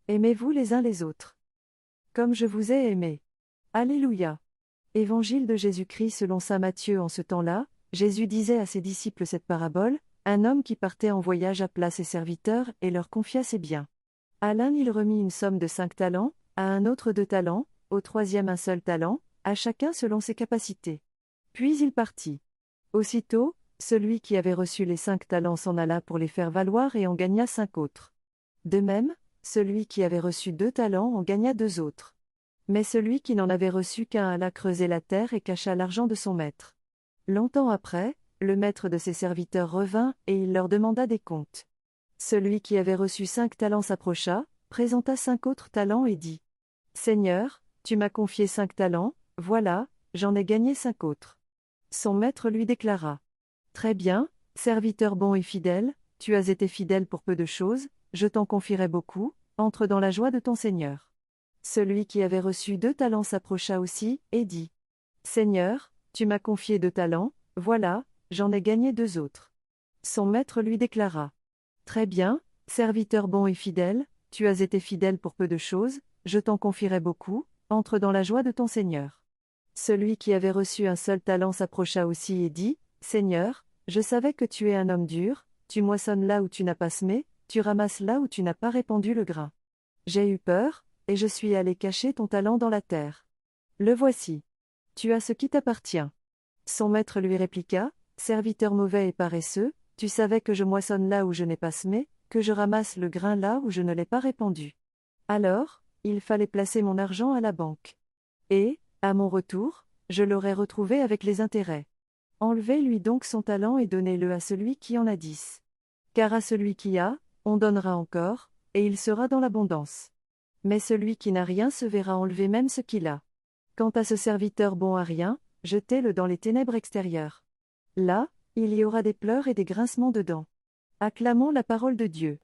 Aimez-vous les uns les autres. Comme je vous ai aimé. Alléluia. Évangile de Jésus-Christ selon saint Matthieu. En ce temps-là, Jésus disait à ses disciples cette parabole: un homme qui partait en voyage appela ses serviteurs et leur confia ses biens. À l'un il remit une somme de 5 talents, à un autre 2 talents, au troisième un seul talent, à chacun selon ses capacités. Puis il partit. Aussitôt, celui qui avait reçu les 5 talents s'en alla pour les faire valoir et en gagna 5 autres. De même, celui qui avait reçu 2 talents en gagna 2 autres. Mais celui qui n'en avait reçu qu'un alla creuser la terre et cacha l'argent de son maître. Longtemps après, le maître de ses serviteurs revint et il leur demanda des comptes. Celui qui avait reçu 5 talents s'approcha, présenta 5 autres talents et dit: Seigneur, tu m'as confié 5 talents, voilà, j'en ai gagné 5 autres. Son maître lui déclara: Très bien, serviteur bon et fidèle, tu as été fidèle pour peu de choses, je t'en confierai beaucoup, entre dans la joie de ton Seigneur. Celui qui avait reçu 2 talents s'approcha aussi, et dit: Seigneur, tu m'as confié 2 talents, voilà, j'en ai gagné 2 autres. Son maître lui déclara: Très bien, serviteur bon et fidèle, tu as été fidèle pour peu de choses, je t'en confierai beaucoup, entre dans la joie de ton Seigneur. Celui qui avait reçu un seul talent s'approcha aussi et dit: Seigneur, je savais que tu es un homme dur, tu moissonnes là où tu n'as pas semé, tu ramasses là où tu n'as pas répandu le grain. J'ai eu peur, et je suis allé cacher ton talent dans la terre. Le voici. Tu as ce qui t'appartient. Son maître lui répliqua: Serviteur mauvais et paresseux, tu savais que je moissonne là où je n'ai pas semé, que je ramasse le grain là où je ne l'ai pas répandu. Alors, il fallait placer mon argent à la banque. Et, à mon retour, je l'aurai retrouvé avec les intérêts. Enlevez-lui donc son talent et donnez-le à celui qui en a 10. Car à celui qui a, on donnera encore, et il sera dans l'abondance. Mais celui qui n'a rien se verra enlever même ce qu'il a. Quant à ce serviteur bon à rien, jetez-le dans les ténèbres extérieures. Là, il y aura des pleurs et des grincements de dents. Acclamons la parole de Dieu.